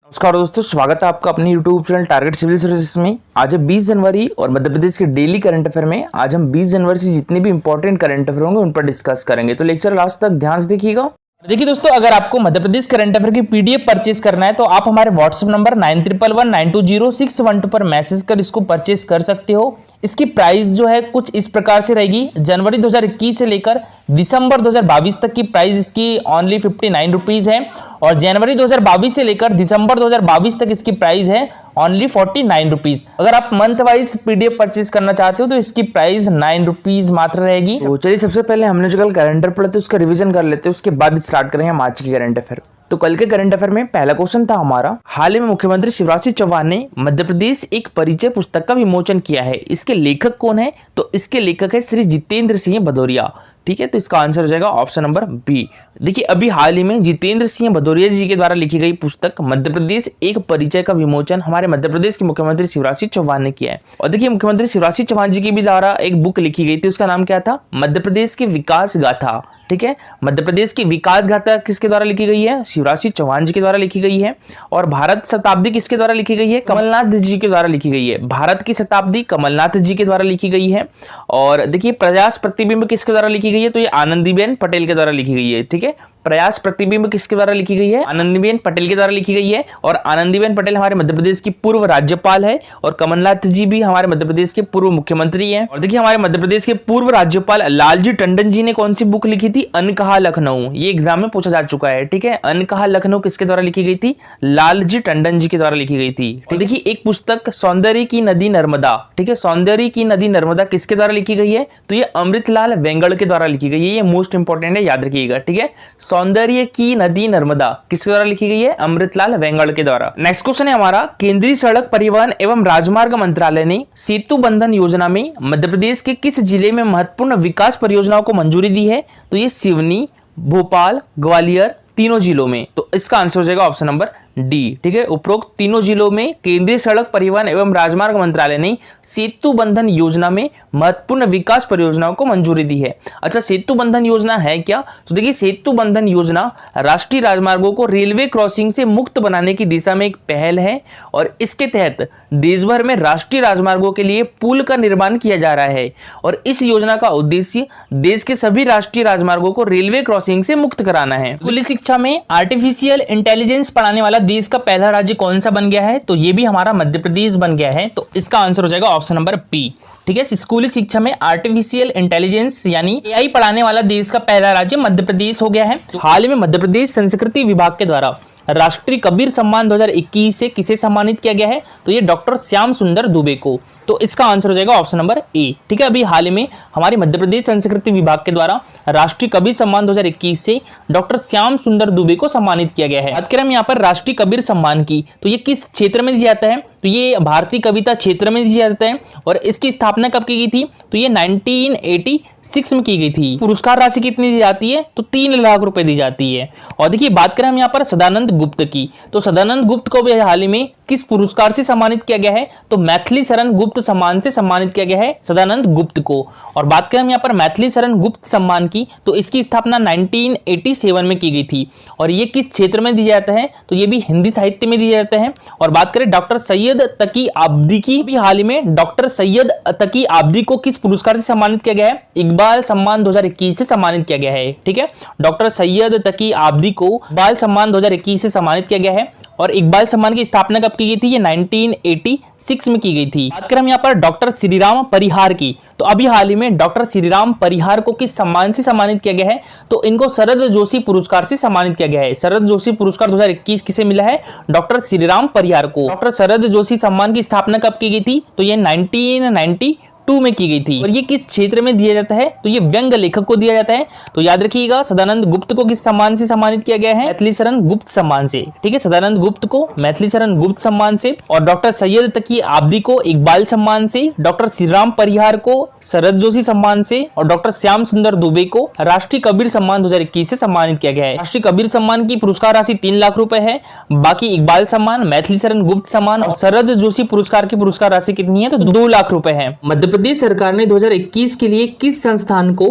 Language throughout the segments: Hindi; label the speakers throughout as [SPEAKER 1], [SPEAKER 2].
[SPEAKER 1] नमस्कार दोस्तों, स्वागत है आपका अपने YouTube channel target civil services में। आज है 20 जनवरी और मध्य प्रदेश के डेली करंट अफेयर में आज हम 20 जनवरी से जितने भी इंपॉर्टेंट करंट अफेयर होंगे उन पर डिस्कस करेंगे। तो लेक्चर लास्ट तक ध्यान से देखिएगा। देखिए दोस्तों, अगर आपको मध्य प्रदेश करंट अफेयर की पीडीएफ परचेज करना है तो आप हमारे व्हाट्सएप नंबर 9111920612 पर मैसेज कर इसको परचेज कर सकते हो। इसकी प्राइस जो है कुछ इस प्रकार से रहेगी। जनवरी 2021 से लेकर दिसंबर 2022 तक की प्राइस इसकी ओनली 59 रुपीज़ है और जनवरी 2022 से लेकर दिसंबर 2022 तक इसकी प्राइस है ओनली 49 रुपीज़। अगर आप मंथ वाइज पीडीएफ परचेज करना चाहते हो तो इसकी प्राइस 9 रुपीज़ मात्र रहेगी। तो चलिए सबसे पहले हमने जो कल कैलेंडर पढ़ा था उसका रिवीजन कर लेते हैं, उसके बाद स्टार्ट करेंगे हम आज की करंट अफेयर। तो कल के करंट अफेयर में पहला क्वेश्चन था हमारा, हाल ही में मुख्यमंत्री शिवराज सिंह चौहान ने मध्य प्रदेश एक परिचय पुस्तक का विमोचन किया है। इसके लेखक कौन है? तो इसके लेखक है श्री जितेंद्र सिंह भदौरिया। ठीक है, तो इसका आंसर हो जाएगा ऑप्शन नंबर बी। देखिए, अभी हाल ही में जितेंद्र सिंह भदौरिया जी के द्वारा लिखी गई पुस्तक मध्य प्रदेश एक परिचय का विमोचन हमारे मध्य प्रदेश के मुख्यमंत्री शिवराज सिंह चौहान ने किया है। और देखिए, मुख्यमंत्री शिवराज सिंह चौहान जी के भी द्वारा एक बुक लिखी गई थी, उसका नाम क्या था? मध्य प्रदेश की विकास गाथा। ठीक है, मध्य प्रदेश की विकास गाथा किसके द्वारा लिखी गई है? शिवराज सिंह चौहान जी के द्वारा लिखी गई है। और भारत शताब्दी किसके द्वारा लिखी गई है? कमलनाथ जी के द्वारा लिखी गई है। भारत की शताब्दी कमलनाथ जी के द्वारा लिखी गई है। और देखिए, प्रयास प्रतिबिंब किसके द्वारा लिखी गई है? तो ये आनंदीबेन पटेल के द्वारा लिखी गई है। ठीक है, प्रयास प्रतिबिंब किसके द्वारा लिखी गई है? आनंदीबेन पटेल के द्वारा लिखी गई है। और आनंदीबेन पटेल हमारे मध्य प्रदेश की पूर्व राज्यपाल है और कमलनाथ जी भी हमारे मध्य प्रदेश के पूर्व मुख्यमंत्री हैं। और देखिए, हमारे मध्य प्रदेश के पूर्व राज्यपाल लालजी टंडन जी ने कौन सी बुक लिखी थी? अनकहा लखनऊ। ये एग्जाम में पूछा जा चुका है। ठीक है, अनकहा लखनऊ किसके द्वारा लिखी गई थी? लालजी टंडन जी के द्वारा लिखी गई थी। तो देखिए, एक पुस्तक सौंदर्य की नदी नर्मदा। ठीक है, सौंदर्य की नदी नर्मदा किसके द्वारा लिखी गई है? तो ये अमृतलाल वेंगड़ के द्वारा लिखी गई है। ये मोस्ट इंपॉर्टेंट है, याद रखिएगा। ठीक है, सौंदर्य की नदी नर्मदा किसके द्वारा लिखी गई है? अमृतलाल वेंगड़ के द्वारा। नेक्स्ट क्वेश्चन है हमारा, केंद्रीय सड़क परिवहन एवं राजमार्ग मंत्रालय ने सेतु बंधन योजना में मध्य प्रदेश के किस जिले में महत्वपूर्ण विकास परियोजनाओं को मंजूरी दी है? तो ये सिवनी, भोपाल, ग्वालियर, तीनों जिलों में। तो इसका आंसर हो जाएगा ऑप्शन नंबर डी। ठीक है, उपरोक्त तीनों जिलों में केंद्रीय सड़क परिवहन एवं राजमार्ग मंत्रालय ने सेतु बंधन योजना में महत्वपूर्ण विकास परियोजनाओं को मंजूरी दी है। अच्छा, सेतु बंधन योजना है क्या? तो देखिए, सेतु बंधन योजना राष्ट्रीय राजमार्गों को रेलवे क्रॉसिंग से मुक्त बनाने की दिशा में एक पहल है और इसके तहत देश भर में राष्ट्रीय राजमार्गों के लिए पुल का निर्माण किया जा रहा है। और इस योजना का उद्देश्य देश के सभी राष्ट्रीय राजमार्गों को रेलवे क्रॉसिंग से मुक्त कराना है। स्कूली शिक्षा में आर्टिफिशियल इंटेलिजेंस पढ़ाने वाला देश का पहला राज्य कौन सा बन गया है? तो ये भी हमारा मध्य प्रदेश बन गया है। तो इसका आंसर हो जाएगा ऑप्शन नंबर बी। ठीक है, स्कूली शिक्षा में आर्टिफिशियल इंटेलिजेंस यानी एआई पढ़ाने वाला देश का पहला राज्य मध्य प्रदेश हो गया है। हाल ही में मध्य प्रदेश संस्कृति विभाग के द्वारा राष्ट्रीय कबीर सम्मान 2021 से किसे सम्मानित किया गया है? तो ये डॉक्टर श्याम सुंदर दुबे को। तो इसका आंसर हो जाएगा ऑप्शन नंबर ए। ठीक है, अभी हाल ही में हमारे मध्य प्रदेश संस्कृति विभाग के द्वारा राष्ट्रीय कबीर सम्मान 2021 से डॉक्टर श्याम सुंदर दुबे को सम्मानित किया गया है। बात करें हम यहाँ पर राष्ट्रीय कबीर सम्मान की, तो ये किस क्षेत्र में दिया जाता है? तो ये भारतीय कविता क्षेत्र में दिया जाता है। और इसकी स्थापना कब की गई थी? तो ये 1986 में की गई थी। पुरस्कार राशि कितनी दी जाती है? तो 3 लाख रुपए दी जाती है। और देखिए, बात करें हम यहाँ पर सदानंद गुप्त की, तो सदानंद गुप्त को भी हाल ही में किस पुरस्कार से सम्मानित किया गया है? तो मैथिली शरण गुप्त सम्मान से सम्मानित किया गया है सदानंद गुप्त को। और बात करें हम यहाँ पर मैथिली शरण गुप्त सम्मान की, तो इसकी स्थापना 1987 में की गई थी। और ये किस क्षेत्र में दिया जाता है? तो ये भी हिंदी साहित्य में दिया जाता है। और बात करें डॉक्टर सैयद तकी आबदी की, भी हाल ही में डॉक्टर सैयद तकी आबदी को किस पुरस्कार से सम्मानित किया गया है? इकबाल सम्मान 2021 से सम्मानित किया गया है। ठीक है, डॉक्टर सैयद तकी आबदी को इकबाल सम्मान 2021 से सम्मानित किया गया है। और इकबाल सम्मान की स्थापना कब की गई थी? ये 1986 में की गई थी। बात करें हम यहाँ पर डॉक्टर श्रीराम परिहार की, तो अभी हाल ही में डॉक्टर श्रीराम परिहार को किस सम्मान से सम्मानित किया गया है? तो इनको शरद जोशी पुरस्कार से सम्मानित किया गया है। शरद जोशी पुरस्कार 2021 किसे मिला है? डॉक्टर श्रीराम परिहार को। डॉक्टर शरद जोशी सम्मान की स्थापना कब की गई थी? तो ये 1992 में की गई थी। और ये किस क्षेत्र में दिया जाता है? तो ये व्यंग लेखक को दिया जाता है। तो याद रखिएगा, सदानंद गुप्त को किस सम्मान से सम्मानित किया गया है? मैथिली शरण गुप्त सम्मान से। ठीक है, सदानंद गुप्त को मैथिली शरण गुप्त सम्मान से, और डॉक्टर सैयद तकी आबदी को इकबाल सम्मान से, डॉक्टर श्रीराम परिहार को शरद जोशी सम्मान से, और डॉक्टर श्याम सुंदर दुबे को राष्ट्रीय कबीर सम्मान 2021 से सम्मानित किया गया है। राष्ट्रीय कबीर सम्मान की पुरस्कार राशि 3 लाख रुपए है। बाकी इकबाल सम्मान, मैथिली शरण गुप्त सम्मान और शरद जोशी पुरस्कार की पुरस्कार राशि कितनी है? तो 2 लाख रुपए है। मध्य प्रदेश सरकार ने 2021 के लिए किस संस्थान को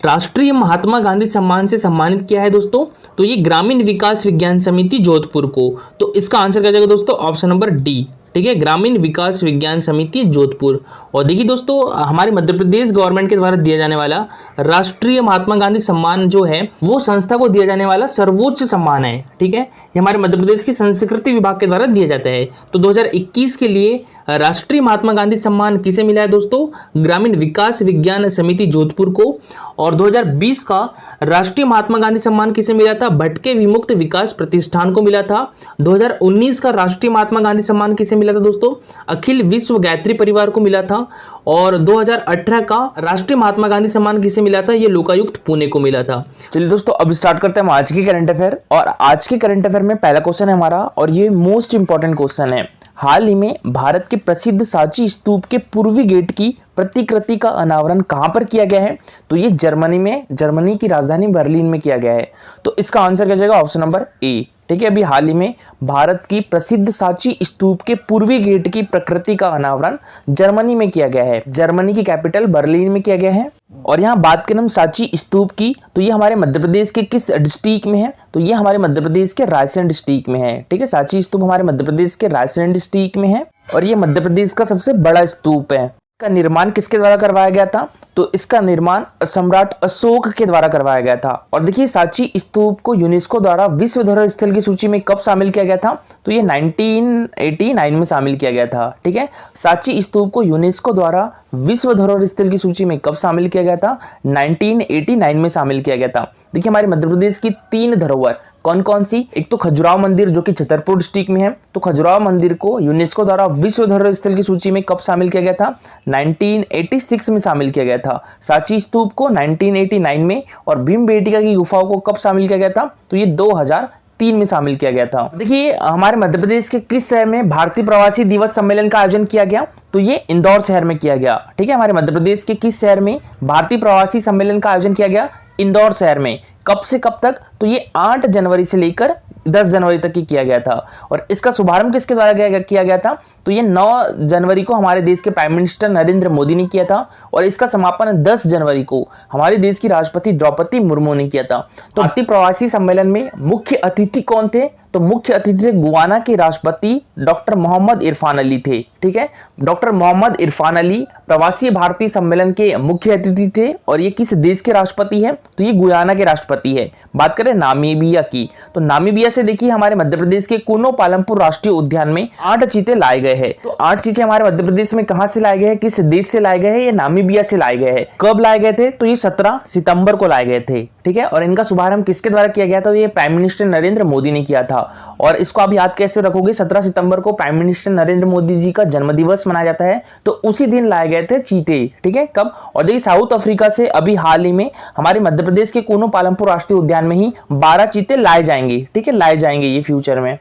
[SPEAKER 1] राष्ट्रीय महात्मा गांधी सम्मान से सम्मानित किया है दोस्तों? तो ये ग्रामीण विकास विज्ञान समिति जोधपुर को। तो इसका आंसर क्या जाएगा दोस्तों? Option number D. ठीक है, ग्रामीण विकास विज्ञान समिति जोधपुर। और देखिए दोस्तों, हमारे मध्य प्रदेश गवर्नमेंट के द्वारा दिया जाने वाला राष्ट्रीय महात्मा गांधी सम्मान जो है वो संस्था को दिया जाने वाला सर्वोच्च सम्मान है। ठीक है, ये हमारे मध्य प्रदेश की संस्कृति विभाग के द्वारा दिया जाता है। तो 2021 के लिए राष्ट्रीय महात्मा गांधी सम्मान किसे मिला है दोस्तों? ग्रामीण विकास विज्ञान समिति जोधपुर को। और 2020 का राष्ट्रीय महात्मा गांधी सम्मान किसे मिला था? भटके विमुक्त विकास प्रतिष्ठान को मिला था। 2019 का राष्ट्रीय महात्मा गांधी सम्मान किसे मिला था दोस्तों? अखिल विश्व गायत्री परिवार को मिला था। और 2018 का राष्ट्रीय महात्मा गांधी सम्मान किसे मिला था? ये लोकायुक्त पुणे को मिला था। चलिए दोस्तों, अब स्टार्ट करते हैं हम आज के करंट अफेयर। और आज के करंट अफेयर में पहला क्वेश्चन है हमारा, और ये मोस्ट इंपॉर्टेंट क्वेश्चन है। हाल ही में भारत के प्रसिद्ध सांची स्तूप के पूर्वी गेट की प्रतिकृति का अनावरण कहां पर किया गया है? तो ये जर्मनी में, जर्मनी की राजधानी बर्लिन में किया गया है। तो इसका आंसर क्या जाएगा? Option number A. ठीक है, अभी हाल ही में भारत की प्रसिद्ध सांची स्तूप के पूर्वी गेट की प्रकृति का अनावरण जर्मनी में किया गया है। जर्मनी की कैपिटल बर्लिन में किया गया है। और यहाँ बात करें हम सांची स्तूप की, तो ये हमारे मध्य प्रदेश के किस डिस्ट्रिक्ट में है? तो ये हमारे मध्य प्रदेश के रायसेन डिस्ट्रिक्ट में है। ठीक है, सांची स्तूप हमारे मध्य प्रदेश के रायसेन डिस्ट्रिक्ट में है और ये मध्य प्रदेश का सबसे बड़ा स्तूप है। इसका निर्माण किसके द्वारा करवाया गया था? तो इसका निर्माण सम्राट अशोक के द्वारा करवाया गया था। और देखिए, सांची स्तूप को यूनेस्को द्वारा विश्व धरोहर स्थल की सूची में कब शामिल किया गया था? तो ये 1989 में शामिल किया गया था। ठीक है, सांची स्तूप को यूनेस्को द्वारा विश्व धरोहर स्थल की सूची में कब शामिल किया गया था? 1989 में शामिल किया गया था। देखिए, हमारे मध्य प्रदेश की 3 धरोहर कौन कौन सी? एक तो खजुराहो मंदिर जो कि छतरपुर डिस्ट्रिक्ट में है। तो खजुराहो मंदिर को यूनेस्को द्वारा विश्व धरोहर स्थल की सूची में कब शामिल किया गया था? 1986 में शामिल किया गया था। सांची स्तूप को 1989 में, और भीमबेटका की गुफाओं को कब शामिल किया गया था? तो ये 2003 में शामिल किया गया था। देखिए, हमारे मध्य प्रदेश के किस शहर में भारतीय प्रवासी दिवस सम्मेलन का आयोजन किया गया? तो ये इंदौर शहर में किया गया। ठीक है, हमारे मध्य प्रदेश के किस शहर में भारतीय प्रवासी सम्मेलन का आयोजन किया गया? इंदौर शहर में। कब से कब तक? तो ये 8 जनवरी से लेकर 10 जनवरी तक ही किया गया था। और इसका शुभारंभ किसके द्वारा किया गया था? तो ये 9 जनवरी को हमारे देश के प्राइम मिनिस्टर नरेंद्र मोदी ने किया था। और इसका समापन 10 जनवरी को हमारे देश की राष्ट्रपति द्रौपदी मुर्मू ने किया था। तो भारतीय प्रवासी सम्मेलन में मुख्य अतिथि कौन थे? तो मुख्य अतिथि गुयाना के राष्ट्रपति डॉक्टर मोहम्मद इरफान अली थे। ठीक है, डॉक्टर मोहम्मद इरफान अली प्रवासी भारतीय सम्मेलन के मुख्य अतिथि थे। और ये किस देश के राष्ट्रपति है? तो ये गुयाना के राष्ट्रपति है। बात करें नामीबिया की, तो नामीबिया से देखिए हमारे मध्य प्रदेश के कुनो पालमपुर राष्ट्रीय उद्यान में 8 चीते लाए गए हैं। तो 8 चीते हमारे मध्य प्रदेश में कहां से लाए गए हैं? किस देश से लाए गए हैं? ये नामीबिया से लाए गए हैं। कब लाए गए थे? तो ये 17 सितंबर को लाए गए थे। ठीक है, और इनका शुभारंभ किसके द्वारा किया गया था? तो ये प्राइम मिनिस्टर नरेंद्र मोदी ने किया था। और इसको आप याद कैसे रखोगे? 17 सितंबर को प्राइम मिनिस्टर नरेंद्र मोदी जी का जन्मदिवस मनाया जाता है। तो उसी दिन लाए गए थे चीते। ठीक है, कब? और देखिए, साउथ अफ्रीका से अभी हाल ही में हमारे मध्य प्रदेश के कुनो पालमपुर राष्ट्रीय उद्यान में ही 12 चीते लाए जाएंगे। ठीक है, लाए जाएंगे ये फ्यूचर में।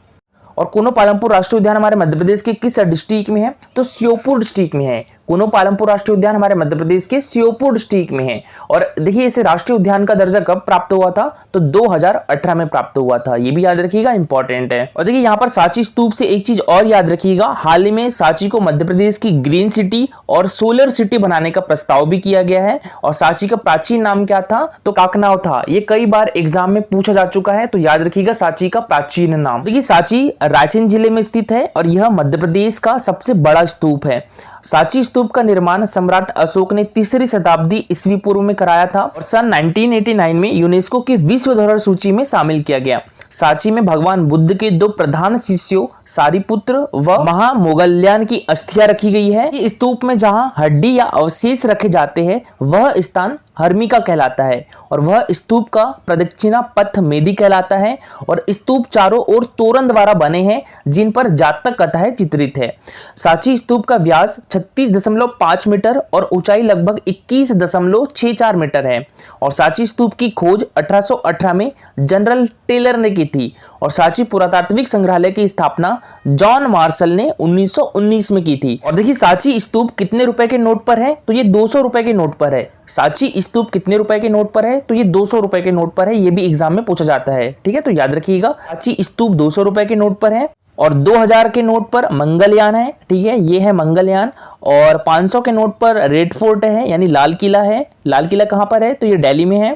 [SPEAKER 1] और कुनो पालमपुर राष्ट्रीय उद्यान हमारे मध्य प्रदेश के किस डिस्ट्रिक्ट में है? तो श्योपुर डिस्ट्रिक्ट में है। कुनो पालमपुर राष्ट्रीय उद्यान हमारे मध्य प्रदेश के श्योपुर डिस्ट्रिक्ट में है। और देखिए, इसे राष्ट्रीय उद्यान का दर्जा कब प्राप्त हुआ था? तो 2018 में प्राप्त हुआ था। ये भी याद रखिएगा, इंपॉर्टेंट है। और देखिए, यहाँ पर सांची स्तूप से एक चीज और याद रखिएगा, हाल ही में सांची को मध्य प्रदेश की ग्रीन सिटी और सोलर सिटी बनाने का प्रस्ताव भी किया गया है। और सांची का प्राचीन नाम क्या था? तो काकनाव था। ये कई बार एग्जाम में पूछा जा चुका है, तो याद रखिएगा सांची का प्राचीन नाम। देखिए, सांची रायसेन जिले में स्थित है और यह मध्य प्रदेश का सबसे बड़ा स्तूप है। सांची स्तूप का निर्माण सम्राट अशोक ने 3री शताब्दी ईस्वी पूर्व में कराया था और सन 1989 में यूनेस्को की विश्व धरोहर सूची में शामिल किया गया। सांची में भगवान बुद्ध के 2 प्रधान शिष्यों सारिपुत्र व महामोगल्यान की अस्थियां रखी गई है। इस स्तूप में जहां हड्डी या अवशेष रखे जाते हैं वह स्थान हर्मिका कहलाता है और वह स्तूप का प्रदक्षिणा पथ मेदी कहलाता है। और स्तूप चारों ओर तोरण द्वारा बने हैं जिन पर जातक कथाएं चित्रित है। सांची स्तूप का व्यास 36.5 मीटर और ऊंचाई लगभग 21.64 मीटर है। और सांची स्तूप की खोज 1818 में जनरल टेलर ने की थी और सांची पुरातात्विक संग्रहालय की स्थापना जॉन मार्शल ने 1919 में की थी। और देखिए, सांची स्तूप कितने रुपए के नोट पर है? तो ये 200 रुपए के नोट पर है। सांची स्तूप कितने रुपए के नोट पर है? तो ये 200 रुपए के नोट पर है। ये भी एग्जाम में पूछा जाता है। ठीक है, तो याद रखिएगा, सांची स्तूप 200 रुपए के नोट पर है। और 2000 के नोट पर मंगलयान है, ठीक है, ये है मंगलयान। और 500 के नोट पर रेड फोर्ट है, यानी लाल किला है। लाल किला कहाँ पर है? तो ये दिल्ली में है।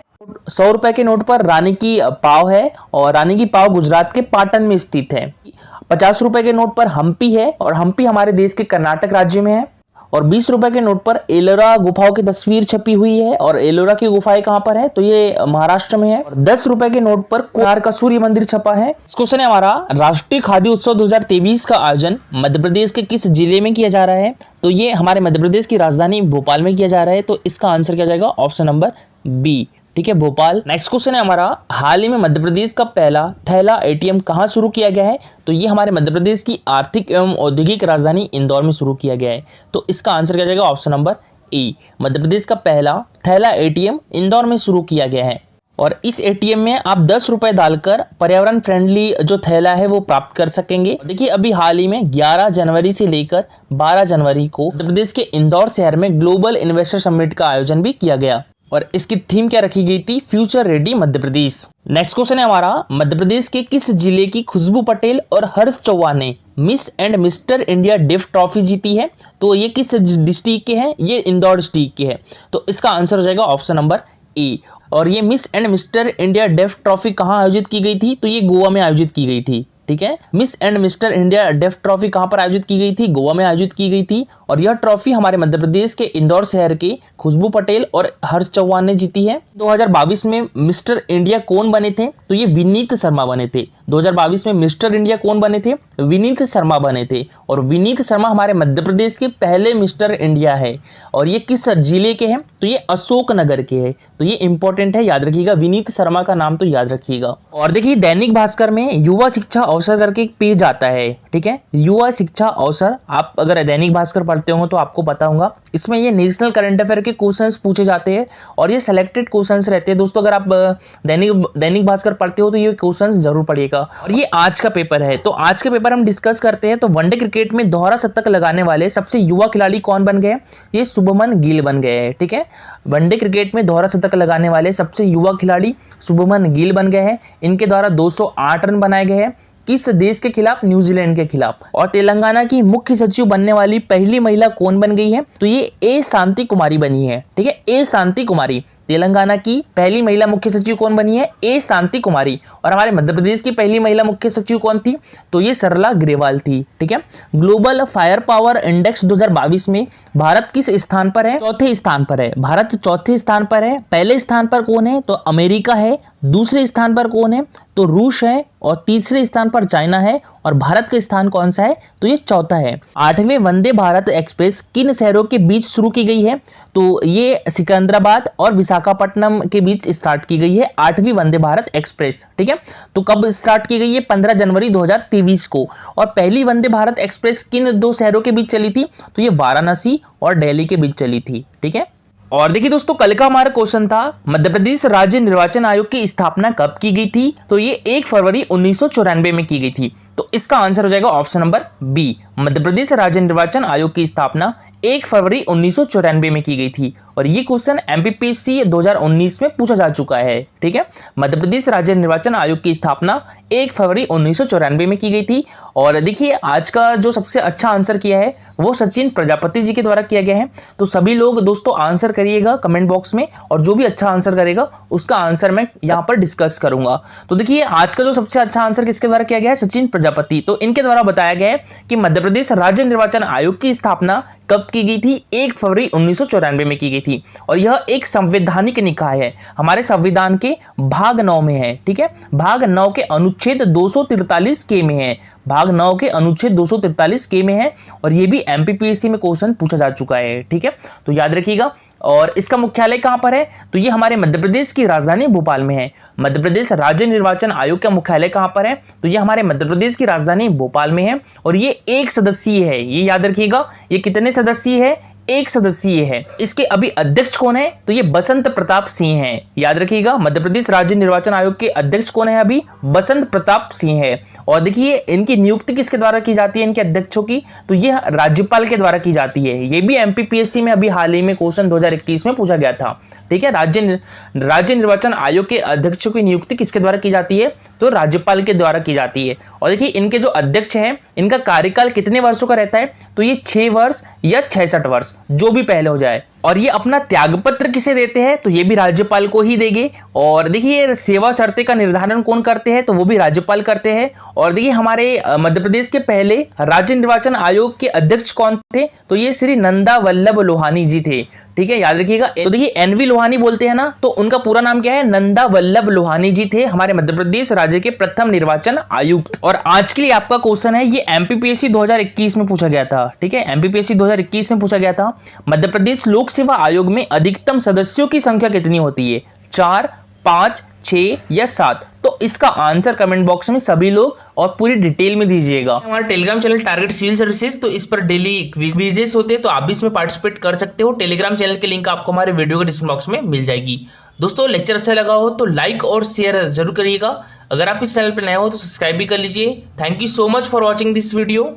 [SPEAKER 1] 100 रुपए के नोट पर रानी की पाव है, और रानी की पाव गुजरात के पाटन में स्थित है। 50 रुपए के नोट पर हम्पी है, और हम्पी हमारे देश के कर्नाटक राज्य में है। और 20 रुपए के नोट पर एलोरा गुफाओं की तस्वीर छपी हुई है, और एलोरा की गुफाएं कहां पर है? तो ये महाराष्ट्र में है। और 10 रुपए के नोट पर कोणार्क का सूर्य मंदिर छपा है। इस क्वेश्चन है हमारा, राष्ट्रीय खाद्य उत्सव 2023 का आयोजन मध्य प्रदेश के किस जिले में किया जा रहा है? तो ये हमारे मध्य प्रदेश की राजधानी भोपाल में किया जा रहा है। तो इसका आंसर क्या जाएगा? ऑप्शन नंबर बी, ठीक है, भोपाल। नेक्स्ट क्वेश्चन है हमारा, हाल ही में मध्य प्रदेश का पहला थैला एटीएम कहां शुरू किया गया है? तो ये हमारे मध्य प्रदेश की आर्थिक एवं औद्योगिक राजधानी इंदौर में शुरू किया गया है। तो इसका आंसर क्या जाएगा? Option number A, Madhya Pradesh का पहला थैला एटीएम इंदौर में शुरू किया गया है। और इस एटीएम में आप 10 रुपए डालकर पर्यावरण फ्रेंडली जो थैला है वो प्राप्त कर सकेंगे। देखिए, अभी हाल ही में 11 जनवरी से लेकर 12 जनवरी को मध्य प्रदेश के इंदौर शहर में ग्लोबल इन्वेस्टर समिट का आयोजन भी किया गया, और इसकी थीम क्या रखी गई थी? Future ready Madhya Pradesh. Next question है हमारा, मध्य प्रदेश के किस जिले की खुशबू पटेल और हर्ष चौहान ने miss and mister India deaf trophy जीती है? तो ये किस डिस्ट्रिक्ट के हैं? ये इंदौर डिस्ट्रिक्ट के है। तो इसका आंसर हो जाएगा ऑप्शन नंबर ए। और ये miss and mister India deaf trophy कहाँ आयोजित की गई थी? तो ये गोवा में आयोजित की गई थी, ठीक है। Miss and mister India deaf trophy कहां पर आयोजित की गई थी? गोवा में आयोजित की गई थी। और यह ट्रॉफी हमारे मध्य प्रदेश के इंदौर शहर के खुशबू पटेल और हर्ष चौहान ने जीती है। 2022 में मिस्टर इंडिया कौन बने थे? तो ये विनीत शर्मा बने थे। 2022 में मिस्टर इंडिया कौन बने थे? विनीत शर्मा बने थे। और विनीत शर्मा हमारे मध्य प्रदेश के पहले मिस्टर इंडिया है। और ये किस जिले के हैं? तो ये अशोकनगर के हैं। तो ये इंपॉर्टेंट है, याद रखिएगा, विनीत शर्मा का नाम तो याद रखिएगा। और देखिए, दैनिक भास्कर में युवा शिक्षा अवसर करके एक पेज आता है, ठीक है, युवा शिक्षा अवसर। आप अगर दैनिक भास्कर पढ़ते हो तो आपको पता होगा, इसमें ये नेशनल करंट अफेयर के क्वेश्चंस पूछे जाते हैं, और ये सिलेक्टेड क्वेश्चंस रहते हैं। दोस्तों, अगर आप दैनिक भास्कर पढ़ते हो तो ये क्वेश्चंस जरूर पढ़िएगा। और ये आज का पेपर है, तो आज के पेपर हम डिस्कस करते हैं। तो वनडे क्रिकेट में दोहरा शतक लगाने वाले सबसे युवा खिलाड़ी कौन बन गए? ये शुभमन गिल बन गए हैं, ठीक है। वनडे क्रिकेट में दोहरा शतक लगाने वाले सबसे युवा खिलाड़ी शुभमन गिल बन गए हैं। इनके द्वारा 208 रन बनाए गए हैं। किस देश के खिलाफ? न्यूजीलैंड के खिलाफ। और तेलंगाना की मुख्य सचिव बनने वाली पहली महिला कौन बन गई है? तो ये ए शांति कुमारी बनी है, ठीक है, ए शांति कुमारी। तेलंगाना की पहली महिला मुख्य सचिव कौन बनी है? ए शांति कुमारी। और हमारे मध्य प्रदेश की पहली महिला मुख्य सचिव कौन थी? तो ये सरला ग्रेवाल थी, ठीक है। ग्लोबल फायर पावर इंडेक्स 2022 में भारत किस स्थान पर है? चौथे स्थान पर है। भारत चौथे स्थान पर है। पहले स्थान पर कौन है? तो अमेरिका है। दूसरे स्थान पर कौन है? तो रूस है। और तीसरे स्थान पर चाइना है। और भारत का स्थान कौन सा है? तो ये चौथा है। 8वें वंदे भारत एक्सप्रेस किन शहरों के बीच शुरू की गई है? तो ये सिकंदराबाद और विशाखापट्टनम के बीच स्टार्ट की गई है 8वीं वंदे भारत एक्सप्रेस, ठीक है। तो कब स्टार्ट की गई है? 15 जनवरी 2023 को। और पहली वंदे भारत एक्सप्रेस किन दो शहरों के बीच चली थी? तो ये वाराणसी और दिल्ली के बीच चली थी, ठीक है। और देखिए दोस्तों, कल का हमारा क्वेश्चन था, मध्य प्रदेश राज्य निर्वाचन आयोग की स्थापना कब की गई थी? तो ये 1 फरवरी 1994 में की गई थी। तो इसका आंसर हो जाएगा option number B. Madhya Pradesh राज्य निर्वाचन आयोग की स्थापना 1 फरवरी 1994 में की गई थी। और ये क्वेश्चन एमपीपीएससी 2019 में पूछा जा चुका है, ठीक है। मध्य प्रदेश राज्य निर्वाचन आयोग की स्थापना 1 फरवरी 1994 में की गई थी। और देखिए, आज का जो सबसे अच्छा आंसर किया है वो सचिन प्रजापति जी के द्वारा किया गया है। तो सभी लोग दोस्तों आंसर करिएगा कमेंट बॉक्स में, और जो भी अच्छा आंसर करेगा उसका आंसर मैं यहाँ पर डिस्कस करूंगा। तो देखिए, आज का जो सबसे अच्छा आंसर किसके द्वारा किया गया है? सचिन प्रजापति। तो इनके द्वारा बताया गया है कि मध्य प्रदेश राज्य निर्वाचन आयोग की स्थापना कब की गई थी? 1 फरवरी 1994 में की गई थी। और यह एक संवैधानिक निकाय है, हमारे संविधान के भाग 9 में है, ठीक है। भाग 9 के अनुच्छेद 243 के में है। भाग 9 के अनुच्छेद 243 के में है। और ये भी एमपीपीएससी में क्वेश्चन पूछा जा चुका है, ठीक है। तो याद रखिएगा। और इसका मुख्यालय कहां पर है? तो ये हमारे मध्य प्रदेश की राजधानी भोपाल में है। मध्य प्रदेश राज्य निर्वाचन आयोग का मुख्यालय कहां पर है? तो ये हमारे मध्य प्रदेश की राजधानी भोपाल में है। और ये एक सदस्यीय है, ये याद रखिएगा। ये कितने सदस्यीय है? एक सदस्यीय है। इसके अभी अध्यक्ष कौन है? तो ये बसंत प्रताप सिंह है, याद रखिएगा। मध्य प्रदेश राज्य निर्वाचन आयोग के अध्यक्ष कौन है? अभी बसंत प्रताप सिंह है। और देखिए, इनकी नियुक्ति किसके द्वारा की जाती है? इनके अध्यक्षों की, तो ये राज्यपाल के द्वारा की जाती है। ये भी एमपीपीएससी में अभी हाल ही में क्वेश्चन 2021 में पूछा गया था। ठीक है। राज्य निर्वाचन आयोग के अध्यक्ष की नियुक्ति किसके द्वारा की जाती है? तो राज्यपाल के द्वारा की जाती है। और देखिए इनके जो अध्यक्ष हैं इनका कार्यकाल कितने वर्षों का रहता है? तो ये 6 वर्ष या 66 वर्ष, जो भी पहले हो जाए। और ये अपना त्यागपत्र किसे देते हैं? तो ये भी राज्यपाल को ही देंगे। और देखिए सेवा शर्तें का निर्धारण कौन करते हैं? तो वो भी राज्यपाल करते हैं। और देखिए हमारे मध्य प्रदेश के पहले राज्य निर्वाचन आयोग के अध्यक्ष कौन थे? तो ये श्री नंदा वल्लभ लोहानी जी थे, ठीक है, याद रखिएगा। तो देखिए एनवी लोहानी बोलते हैं ना, तो उनका पूरा नाम क्या है? नंदा वल्लभ लोहानी जी थे हमारे मध्य प्रदेश राज्य के प्रथम निर्वाचन आयुक्त। और आज के लिए आपका क्वेश्चन है, ये एमपीपीएससी 2021 में पूछा गया था, ठीक है, एमपीपीएससी 2021 में पूछा गया था। मध्य प्रदेश लोक सेवा आयोग में अधिकतम सदस्यों की संख्या कितनी होती है? 4, 5, 6 या 7? तो इसका आंसर कमेंट बॉक्स में सभी लोग और पूरी डिटेल में दीजिएगा। हमारा Telegram channel target civil services, तो इस पर डेली क्विजेस होते हैं, तो आप भी इसमें पार्टिसिपेट कर सकते हो। टेलीग्राम चैनल की लिंक आपको हमारे वीडियो के डिस्क्रिप्शन बॉक्स में मिल जाएगी। दोस्तों लेक्चर अच्छा लगा हो तो लाइक और शेयर जरूर करिएगा। अगर आप इस चैनल पर नए हो तो सब्सक्राइब भी कर लीजिए। Thank you so much for watching this video.